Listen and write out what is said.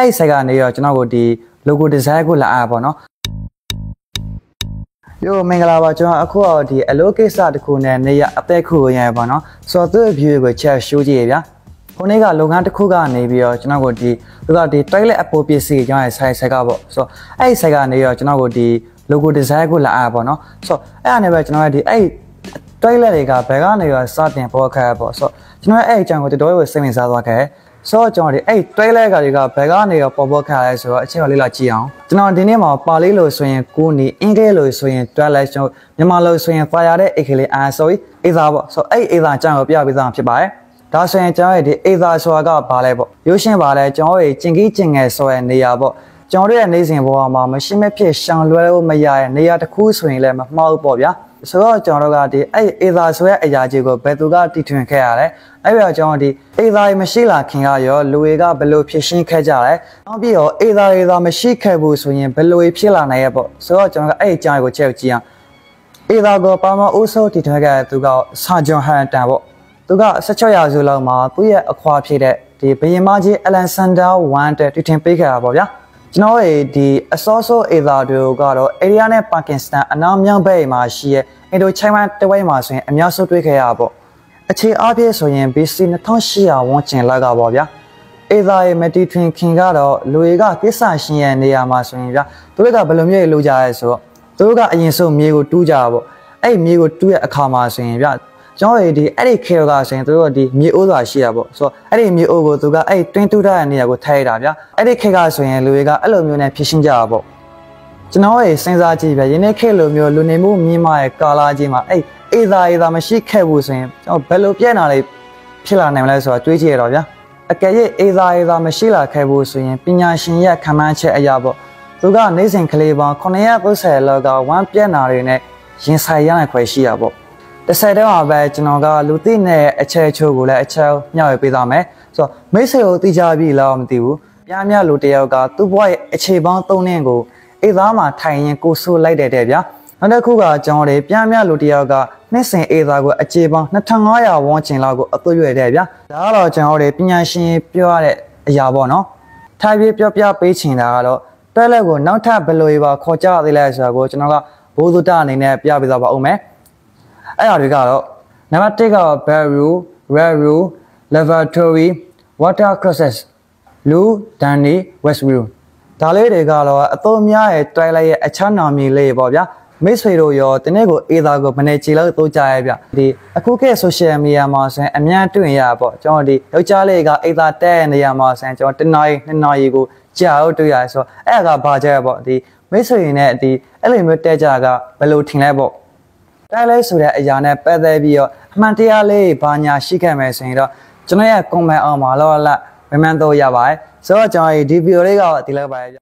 အဲ့ဆိုင်ကနေရောကျွန်တော်ကိုဒီ logo design ကိုလာအားပေါ့နော်ယောမင်္ဂလာပါကျွန်တော်အခုတော့ဒီအလုပ်ကိစ္စတစ်ခုနဲ့နေရအသက်ခုကိုရရပါနော်ဆိုတော့သူ့ view ကိုချက်ရှိုးကြည့်ရဗျာခုနေ့ကလုပ်ငန်းတစ်ခုကနေပြီးတော့ကျွန်တော်ကိုဒီသူကဒီ toilet အပေါ်ပစ္စည်းကျွန်တော်ရဲ့ဆိုင်ကပေါ့ဆိုတော့အဲ့ဆိုင်ကနေရောကျွန်တော်ကိုဒီ logo design ကိုလာအားပေါ့နော်ဆိုတော့အဲ့အနေပဲကျွန်တော်ကဒီအဲ့ toilet တွေကဘယ်ကနေရောစတင်ပေါ်ခါပေါ့ဆိုတော့ကျွန်တော်အဲ့အကြောင်းကိုတော်တော်ကိုစိတ်ဝင်စားသွားခဲ့ဆိုတော့ကျွန်တော်ဒီအဲ့ toilet တွေကဘယ်ကနေရောပေါ်ခါလဲဆိုတော့အချိန်တော်လေးလာကြည့်အောင်ကျွန်တော်ဒီနေ့မှာပါလေးလို့ဆိုရင်ကိုနေအင်္ဂလိပ်လို့ဆိုရင် toilet ကျွန်တော်မြန်မာလို့ဆိုရင်fire တဲ့အိတ်ကလေးဆိုရင်အေးသားပေါ့ဆိုတော့အဲ့အေးသားအကြောင်းကိုပြပေးသားဖြစ်ပါတယ်ဒါဆိုရင်ကျွန်တော်ရဲ့ဒီအေးသားဆိုတာကဘာလဲပေါ့ရိုးရှင်းပါလဲကျွန်တော်ရဲ့ကျင်ကြီးကျင်ငယ်ဆိုတဲ့နေရာပေါ့ကျွန်တော်တို့ရဲ့နေစဉ်ဘဝမှာမရှိမဖြစ်ရှောင်လွှဲလို့မရတဲ့နေရာတစ်ခုဆိုရင်လည်းမမှားဘူးပေါ့ဗျာဆိုတော့ကျွန်တော်တို့ကဒီအဲ့အေသာဆိုရဲ့အရာကြီးကိုဘယ်သူကတီထွင်ခဲ့ရလဲအဲ့တော့ကျွန်တော်ဒီအေသာတွေမရှိလာခင်ကရောလူတွေကဘယ်လိုဖြစ်ရှင်းခဲ့ကြလဲနောက်ပြီးတော့အေသာတွေမရှိခဲ့ဘူးဆိုရင်ဘယ်လိုဖြစ်လာနိုင်ရပေါ့ဆိုတော့ကျွန်တော်ကအဲ့အကြောင်းကိုချက်ကြည့်အောင်အေသာကိုပါမအိုးဆိုတီထွင်ခဲ့တဲ့သူကဆာဂျွန်ဟန်တန်ပေါ့သူက16ရာစုလောက်မှာသူ့ရဲ့အခွာဖြစ်တဲ့ဒီဘယင်မကြီးအလက်ဆန်ဒါ1တဲ့တီထွင်ပေးခဲ့တာပေါ့ဗျာကျွန်တော်ရဲ့ဒီအစောစောအေသာတွေကတော့အိန္ဒိယနဲ့ပါကစ္စတန်အနောက်မြောက်ဘက်မှာရှိရဲ့အင်ဒိုချိုင်းဝမ်တဝိုက်မှာဆိုရင်အများဆုံးတွေ့ခဲ့ရပေါ့အခြေအားဖြင့်ဆိုရင် BC 2800ဝန်းကျင်လောက်ကပေါ့ဗျာအေသာရဲ့မတီထွင်ခင်ကတော့လူတွေကကိစ္စရှင်ရဲ့နေရာမှာဆိုရင်ဗျာသူတို့ကဘယ်လိုမျိုးလုပ်ကြရဲဆိုတော့သူတို့ကအရင်ဆုံးမြေကိုတူးကြတာပေါ့အဲ့မြေကိုတူးရဲ့အခါမှာဆိုရင်ဗျာကျွန်တော်တို့ဒီအဲ့ဒီခေတ်ကဆိုရင်သူတို့ဒီမြေအိုးစွာရှိတာပေါ့ဆိုတော့အဲ့ဒီမြေအိုးကိုသူကအဲ့တွင်းတူးထားတဲ့နေရာကိုထည့်ရတာဗျာအဲ့ဒီခေတ်ကဆိုရင်လူတွေကအဲ့လိုမျိုးနဲ့ဖြစ်ရှင်းကြတာပေါ့ကျွန်တော်ရဲ့စဉ်းစားကြည့်ဗျာယနေ့ခေတ်လိုမျိုးလူနေမှုမြင့်မားရဲ့ကာလာကြီးမှာအဲ့အေသာမရှိခဲ့ဘူးဆိုရင်ကျွန်တော်ဘယ်လိုပြည့်နာလေးဖြစ်လာနိုင်မလဲဆိုတာတွေးကြည့်ရတော့ဗျာအကယ်၍အေသာမရှိလာခဲ့ဘူးဆိုရင်ပညာရှင်ရဲ့ခံမှန်းချက်အရာပေါ့သူကနေစဉ်ကလေးပေါင်း930လောက်ကဝမ်းပြက်နာတွေနဲ့ရင်ဆိုင်ရနိုင်ခွင့်ရှိတာပေါ့တစ်ဆက်တည်းမှာပဲကျွန်တော်ကလူသိနဲ့အချက်အချို့ကိုလည်းအချက်မျှဝေပေးသားမယ်ဆိုတော့မိတ်ဆွေကိုသိကြပြီလားမသိဘူးပြားမြလူတယောက်ကသူ့ဘဝရဲ့အခြေပေါင်း3နှစ်ကိုအေးသားမှာထိုင်ရင်ကိုဆိုးလိုက်တဲ့ဗျာနောက်တစ်ခုကကျွန်တော်哋ပြားမြလူတယောက်ကနှစ်စဉ်အေးသားကိုအခြေပေါင်း2500ဝန်းကျင်လောက်ကိုအသွရွယ်တဲ့ဗျာဒါကတော့ကျွန်တော်哋ပညာရှင်ပြောရတဲ့အရာပေါ့နော်ထိုင်ပြပြပေးချင်တာကတော့တွဲလက်ကိုနောက်ထပ်ဘယ်လိုပါခေါ်ကြသေးလဲဆိုတာကိုကျွန်တော်ကဘိုးစုတအနေနဲ့ပြပေးသွားပါဦးမယ်အဲ့ဒါတွေကတော့နံပါတ်1ကတော့ barrel, railroad, laboratory, water process, Lou, Danny, Westview ဒါလေးတွေကတော့အသုံးများရဲ့ toilet ရဲ့အခြားနာမည်လေးပေါ့ဗျာမိတ်ဆွေတို့ရောတနေ့ကိုအေးသားကိုမနေ့ချီလောက်တိုးကြရဲဗျဒီအခုခေတ် social media မှာဆိုရင်အများတွေ့ရပေါ့ကျွန်တော်ဒီယောက်ျားလေးကအေးသားတဲ့နေရာမှာဆိုရင်ကျွန်တော်1နာရီ2နာရီကိုကြာတော့တွေ့ရဆိုတော့အဲ့ဒါကဘာကြဲပေါ့ဒီမိတ်ဆွေနဲ့ဒီအဲ့လိုမျိုးတဲ့ကြကဘယ်လိုထင်လဲပေါ့တိုက်လိုက်ဆိုတဲ့အရာနဲ့ပတ်သက်ပြီးတော့အမှန်တရားလေးဘာညာရှိခဲ့မယ်ဆိုရင်တော့ကျွန်တော်ရဲ့ comment အောက်မှာလောက်မမှန်တော့ရပါတယ်ဆိုတော့ကျွန်တော်ဒီဗီဒီယိုလေးကဒီလောက်ပါပဲ